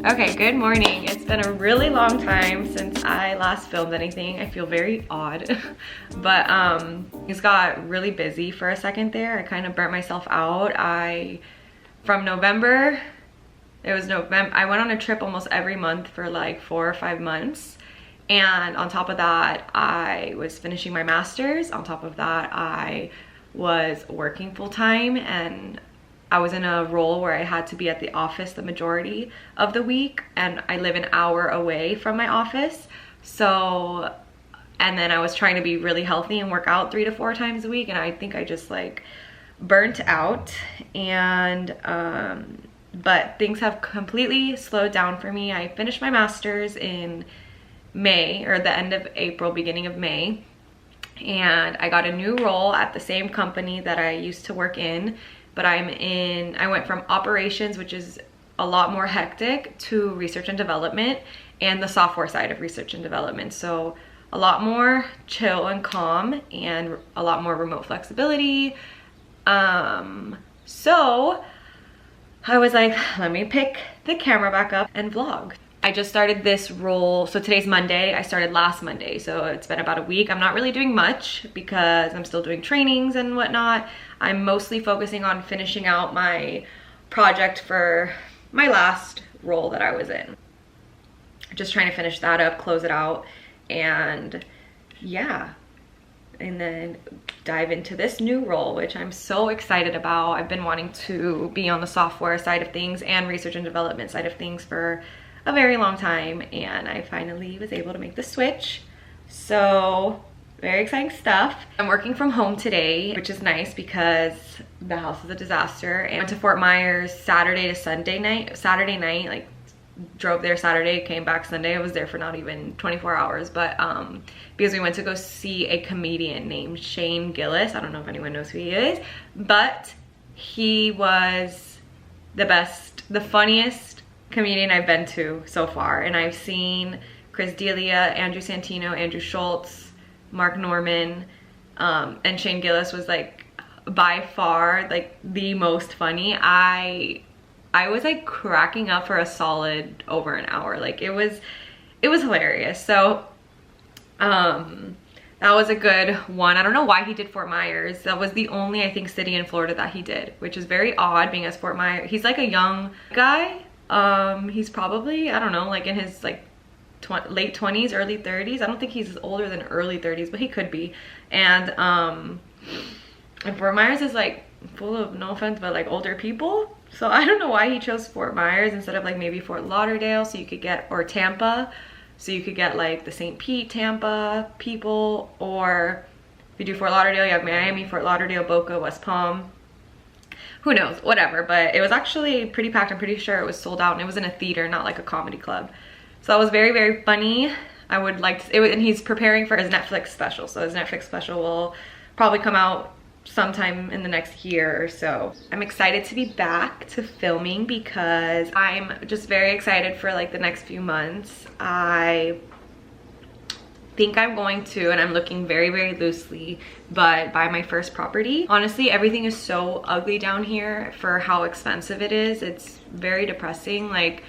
Okay, good morning. It's been a really long time since I last filmed anything. I feel very odd, but it's got really busy for a second there. I kind of burnt myself out. From November, I went on a trip almost every month for like 4 or 5 months. And on top of that, I was finishing my master's. On top of that, I was working full time, and I was in a role where I had to be at the office the majority of the week, and I live an hour away from my office. So, and then I was trying to be really healthy and work out 3 to 4 times a week, and I think I just like burnt out. And but things have completely slowed down for me. I finished my master's in May, or the end of April, beginning of May, and I got a new role at the same company that I used to work in. But I went from operations, which is a lot more hectic, to research and development and the software side of research and development. So a lot more chill and calm and a lot more remote flexibility. So I was like, let me pick the camera back up and vlog. I just started this role, so today's Monday. I started last Monday, so it's been about a week. I'm not really doing much because I'm still doing trainings and whatnot. I'm mostly focusing on finishing out my project for my last role that I was in. Just trying to finish that up, close it out, and yeah. And then dive into this new role, which I'm so excited about. I've been wanting to be on the software side of things and research and development side of things for a very long time, and I finally was able to make the switch. So very exciting stuff. I'm working from home today, which is nice because the house is a disaster. And I went to Fort Myers Saturday night, like drove there Saturday, came back Sunday. I was there for not even 24 hours, but because we went to go see a comedian named Shane Gillis. I don't know if anyone knows who he is, but he was the best, the funniest comedian I've been to so far. And I've seen Chris D'Elia, Andrew Santino, Andrew Schultz, Mark Norman, and Shane Gillis was like by far like the most funny. I was like cracking up for a solid over an hour. Like it was hilarious. So that was a good one. I don't know why he did Fort Myers. That was the only, I think, city in Florida that he did, which is very odd, being as Fort Myers. He's like a young guy. He's probably, I don't know, like in his like late 20s, early 30s. I don't think he's older than early 30s, but he could be. And Fort Myers is like full of, no offense, but like older people. So I don't know why he chose Fort Myers instead of like maybe Fort Lauderdale, so you could get, or Tampa, so you could get like the St. Pete, Tampa people. Or if you do Fort Lauderdale, you have Miami, Fort Lauderdale, Boca, West Palm. Who knows, whatever. But it was actually pretty packed. I'm pretty sure it was sold out, and it was in a theater, not like a comedy club. So that was very, very funny. I would like to, and he's preparing for his Netflix special. So his Netflix special will probably come out sometime in the next year or so. I'm excited to be back to filming because I'm just very excited for like the next few months. I think I'm going to, and I'm looking very, very loosely, but buy my first property. Honestly, everything is so ugly down here for how expensive it is. It's very depressing. Like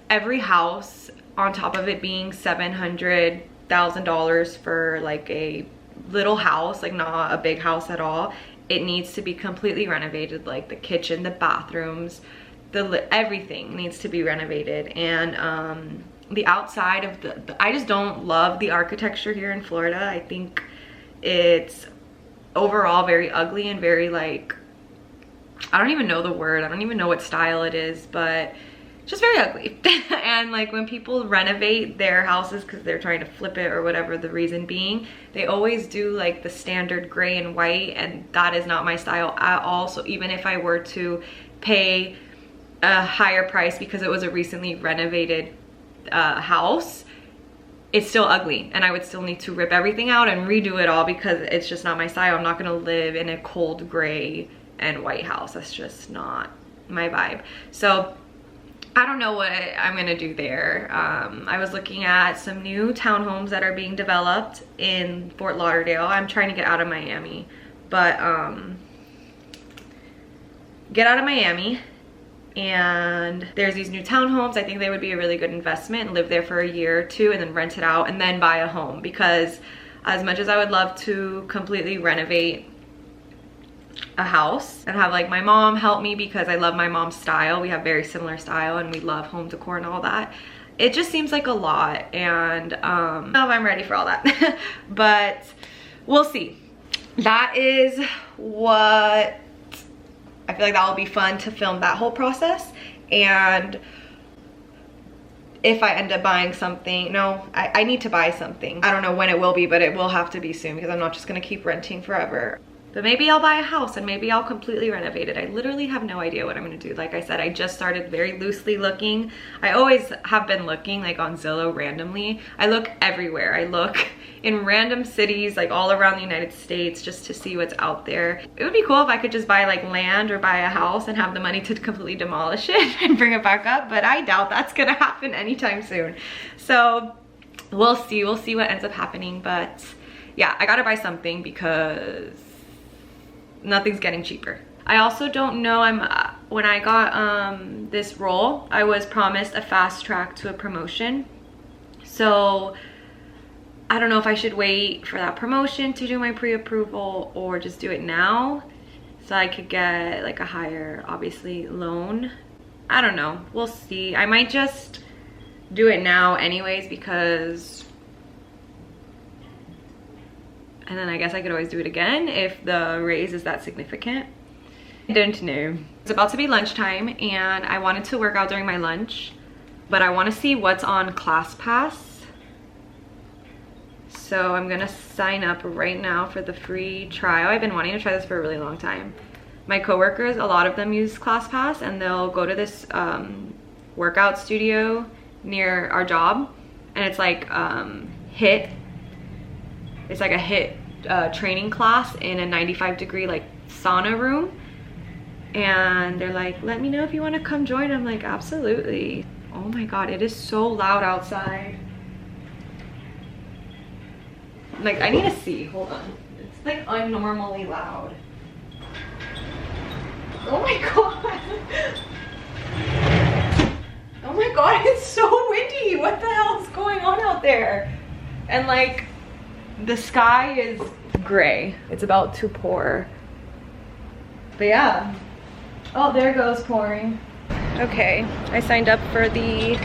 every house, on top of it being $700,000 for like a little house, like not a big house at all, it needs to be completely renovated. Like the kitchen, the bathrooms, everything needs to be renovated. And the outside of I just don't love the architecture here in Florida. I think it's overall very ugly and very like, I don't even know the word, I don't even know what style it is, but just very ugly. And like when people renovate their houses because they're trying to flip it or whatever the reason being, they always do like the standard gray and white, and that is not my style at all. So even if I were to pay a higher price because it was a recently renovated house, it's still ugly, and I would still need to rip everything out and redo it all because it's just not my style. I'm not gonna live in a cold gray and white house. That's just not my vibe. So I don't know what I'm gonna do there. I was looking at some new townhomes that are being developed in Fort Lauderdale. I'm trying to get out of Miami, but get out of Miami, and there's these new townhomes. I think they would be a really good investment, and live there for a year or two and then rent it out and then buy a home, because as much as I would love to completely renovate a house and have like my mom help me, because I love my mom's style, we have very similar style and we love home decor and all that, it just seems like a lot, and I don't know if I'm ready for all that. But we'll see. That is what I feel like that will be fun to film, that whole process. And if I end up buying something, no, I need to buy something. I don't know when it will be, but it will have to be soon, because I'm not just gonna keep renting forever. But maybe I'll buy a house and maybe I'll completely renovate it. I literally have no idea what I'm gonna do. Like I said, I just started very loosely looking. I always have been looking like on Zillow randomly. I look everywhere. I look in random cities like all around the United States just to see what's out there. It would be cool if I could just buy like land or buy a house and have the money to completely demolish it and bring it back up, but I doubt that's gonna happen anytime soon. So we'll see what ends up happening. But yeah, I gotta buy something because nothing's getting cheaper. I also don't know, when I got this role, I was promised a fast track to a promotion. So I don't know if I should wait for that promotion to do my pre-approval or just do it now so I could get like a higher, obviously, loan. I don't know, we'll see. I might just do it now anyways, because, and then I guess I could always do it again if the raise is that significant. I don't know. It's about to be lunchtime and I wanted to work out during my lunch, but I want to see what's on ClassPass. So I'm gonna sign up right now for the free trial. I've been wanting to try this for a really long time. My coworkers, a lot of them use ClassPass, and they'll go to this workout studio near our job, and it's like HIIT. It's like a HIIT training class in a 95-degree like sauna room. And they're like, let me know if you want to come join. I'm like, absolutely. Oh my God, it is so loud outside. Like, I need to see, hold on. It's like unnormally loud. Oh my God. Oh my God, it's so windy. What the hell is going on out there? And like, the sky is gray. It's about to pour. But yeah. Oh, there goes pouring. Okay, I signed up for the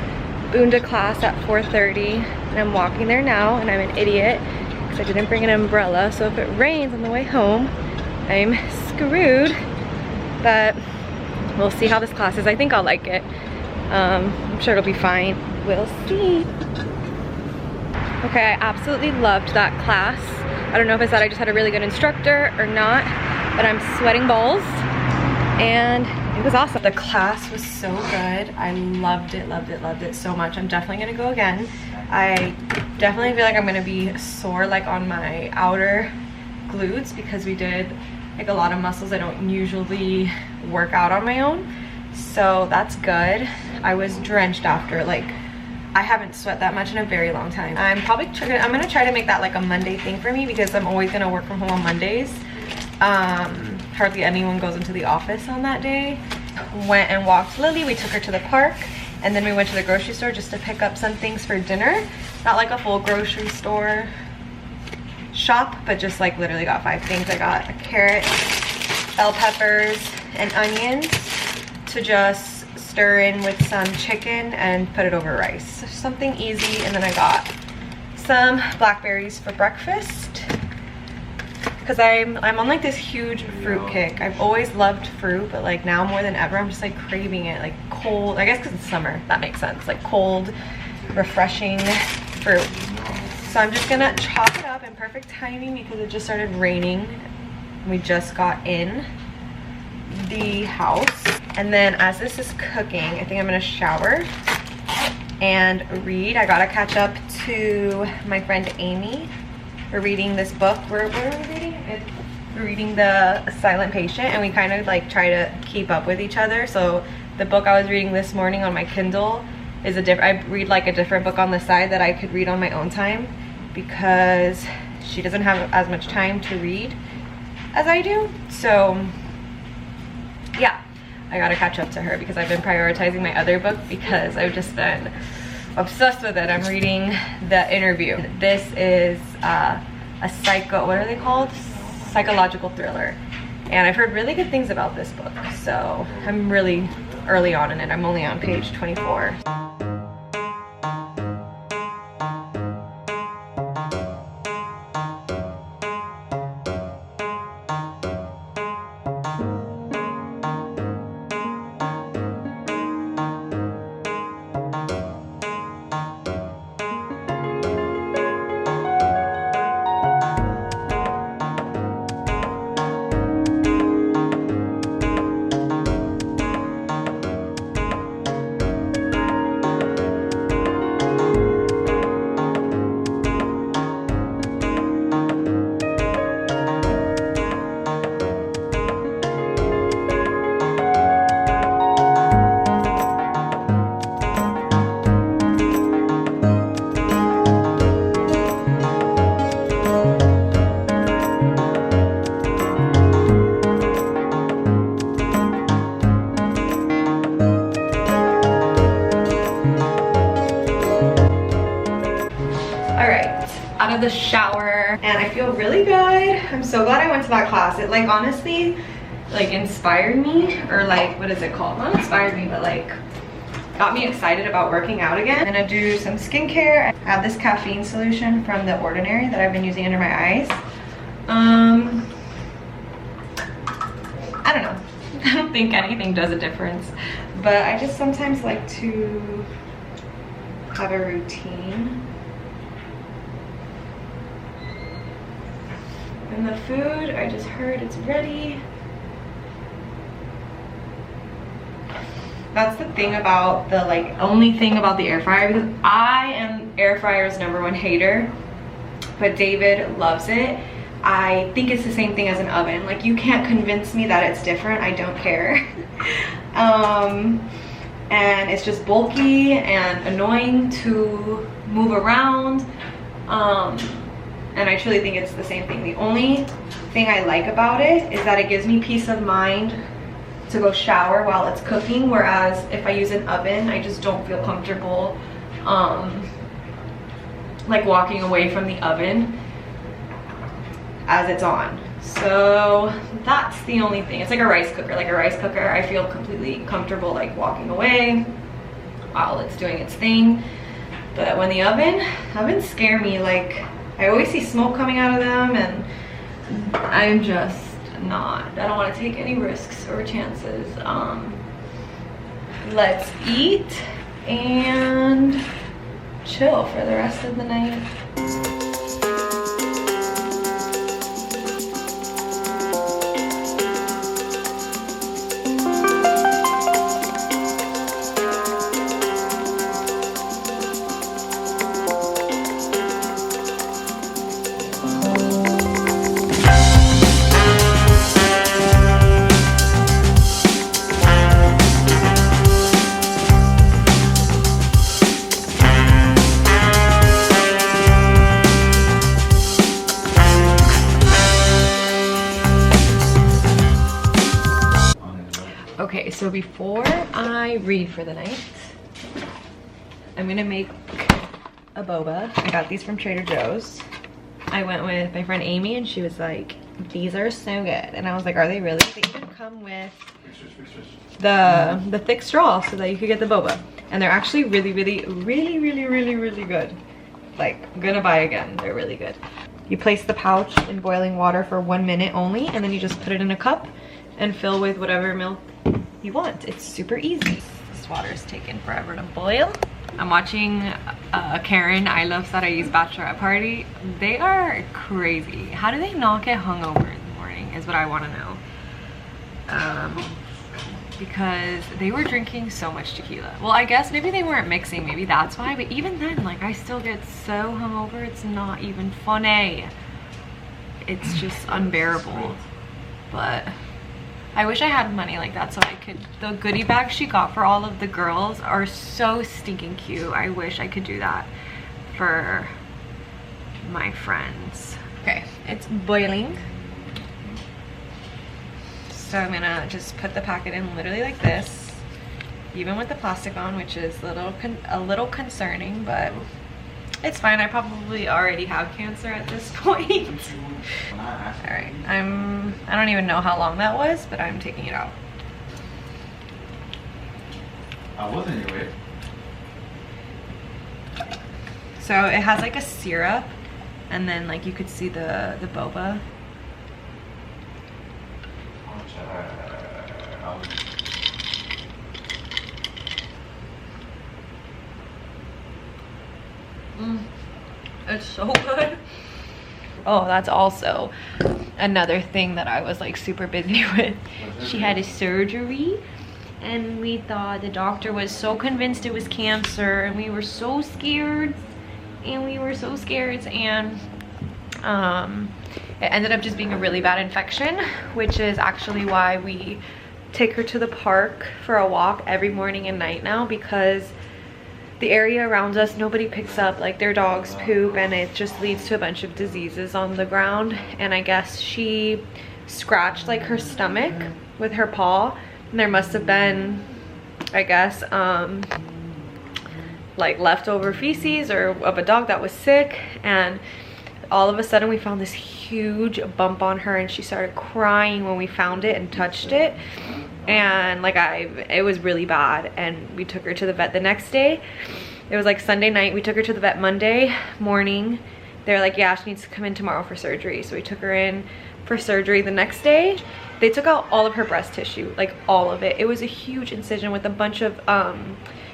Bunda class at 4:30 and I'm walking there now, and I'm an idiot because I didn't bring an umbrella, so if it rains on the way home, I'm screwed. But we'll see how this class is. I think I'll like it. I'm sure it'll be fine. We'll see. Okay, I absolutely loved that class. I don't know if it's that I just had a really good instructor or not, but I'm sweating balls and it was awesome. The class was so good. I loved it so much. I'm definitely gonna go again. I definitely feel like I'm gonna be sore like on my outer glutes because we did like a lot of muscles I don't usually work out on my own. So that's good. I was drenched after, like I haven't sweat that much in a very long time. I'm gonna try to make that like a Monday thing for me because I'm always gonna work from home on Mondays. Hardly anyone goes into the office on that day. Went and walked Lily, we took her to the park, and then we went to the grocery store just to pick up some things for dinner. Not like a full grocery store shop, but just like literally got 5 things. I got a carrot, bell peppers, and onions to just stir in with some chicken and put it over rice. Something easy. And then I got some blackberries for breakfast because I'm on like this huge fruit kick. I've always loved fruit, but like now more than ever I'm just like craving it, like cold, I guess because it's summer, that makes sense, like cold refreshing fruit. So I'm just gonna chop it up in perfect timing because it just started raining. We just got in the house, and then as this is cooking, I think I'm gonna shower and read. I gotta catch up to my friend Amy. We're reading this book. What are we reading? We're reading The Silent Patient, and we kind of like try to keep up with each other. So the book I was reading this morning on my Kindle is I read like a different book on the side that I could read on my own time because she doesn't have as much time to read as I do. So yeah, I gotta catch up to her because I've been prioritizing my other book because I've just been obsessed with it. I'm reading The Interview. This is what are they called? Psychological thriller. And I've heard really good things about this book, so I'm really early on in it. I'm only on page 24. Out of the shower and I feel really good. I'm so glad I went to that class. It like honestly like inspired me, or like what is it called? Not inspired me, but like got me excited about working out again. I'm gonna do some skincare. I have this caffeine solution from The Ordinary that I've been using under my eyes. I don't know. I don't think anything does a difference, but I just sometimes like to have a routine. And the food, I just heard it's ready. That's the thing about the only thing about the air fryer, because I am air fryer's #1 hater, but David loves it. I think it's the same thing as an oven. Like, you can't convince me that it's different. I don't care. And it's just bulky and annoying to move around. And I truly think it's the same thing. The only thing I like about it is that it gives me peace of mind to go shower while it's cooking, whereas if I use an oven, I just don't feel comfortable like walking away from the oven as it's on. So that's the only thing. It's like a rice cooker. Like a rice cooker, I feel completely comfortable like walking away while it's doing its thing. But when the ovens scare me. Like, I always see smoke coming out of them and I'm just not. I don't want to take any risks or chances. Let's eat and chill for the rest of the night. Okay, so before I read for the night, I'm gonna make a boba. I got these from Trader Joe's. I went with my friend Amy and she was like, these are so good. And I was like, are they really? They even come with the thick straw so that you could get the boba. And they're actually really good. Like, I'm gonna buy again. They're really good. You place the pouch in boiling water for 1 minute only, and then you just put it in a cup and fill with whatever milk you want. It's super easy. This water is taking forever to boil. I'm watching Karen, I Love Sarai's bachelorette party. They are crazy. How do they not get hungover in the morning is what I want to know. Because they were drinking so much tequila. Well, I guess maybe they weren't mixing, maybe that's why, but even then, like, I still get so hungover, it's not even funny. It's just unbearable. But I wish I had money like that so I could, the goodie bags she got for all of the girls are so stinking cute. I wish I could do that for my friends. Okay, it's boiling. So I'm gonna just put the packet in literally like this, even with the plastic on, which is a little concerning, but it's fine. I probably already have cancer at this point. All right, I don't even know how long that was, but I'm taking it out. I wasn't your way. So it has like a syrup, and then like you could see the boba. It's so good. Oh, that's also another thing that I was like super busy with. She had a surgery, and we thought the doctor was so convinced it was cancer, and we were so scared, and it ended up just being a really bad infection, which is actually why we take her to the park for a walk every morning and night now, because the area around us, nobody picks up like their dog's poop, and it just leads to a bunch of diseases on the ground. And I guess she scratched like her stomach with her paw, and there must have been, I guess, like leftover feces or of a dog that was sick, and all of a sudden we found this huge bump on her, and she started crying when we found it and touched it. And like it was really bad, and we took her to the vet the next day. It was like Sunday night. We took her to the vet Monday morning. They're like, yeah, she needs to come in tomorrow for surgery. So we took her in for surgery the next day. They took out all of her breast tissue, like all of it. It was a huge incision with a bunch of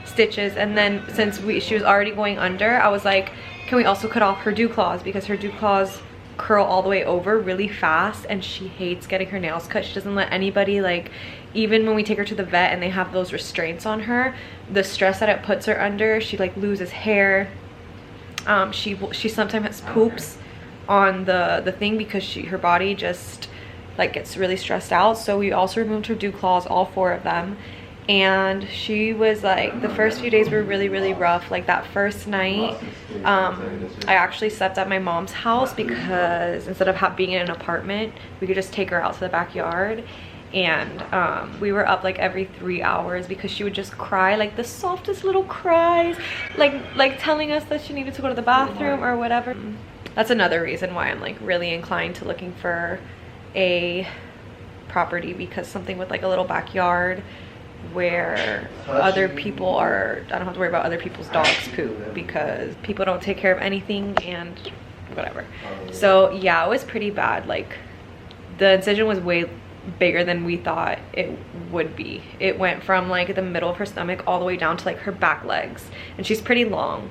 stitches. And then since she was already going under, I was like, can we also cut off her dew claws, because her dew claws curl all the way over really fast, and she hates getting her nails cut. She doesn't let anybody, like, even when we take her to the vet and they have those restraints on her, the stress that it puts her under, she like loses hair. She sometimes poops on the thing because her body just like gets really stressed out. So we also removed her dew claws, all 4 of them. And she was like, the first few days were really, really rough. Like that first night, I actually slept at my mom's house, because instead of being in an apartment, we could just take her out to the backyard. And we were up like every 3 hours, because she would just cry like the softest little cries, like telling us that she needed to go to the bathroom or whatever. That's another reason why I'm like really inclined to looking for a property, because something with like a little backyard where other people are, I don't have to worry about other people's dogs poop, because people don't take care of anything and whatever. So yeah, it was pretty bad. Like the incision was way bigger than we thought it would be. It went from like the middle of her stomach all the way down to like her back legs, and she's pretty long.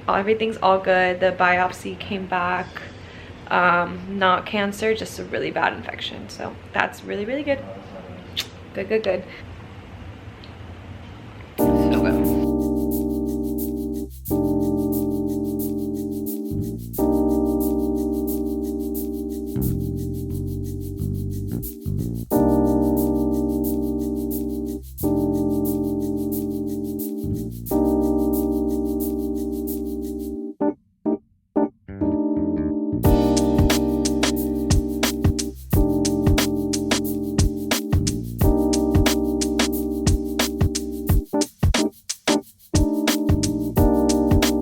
Everything's all good. The biopsy came back not cancer, just a really bad infection. So that's really, really good. Good.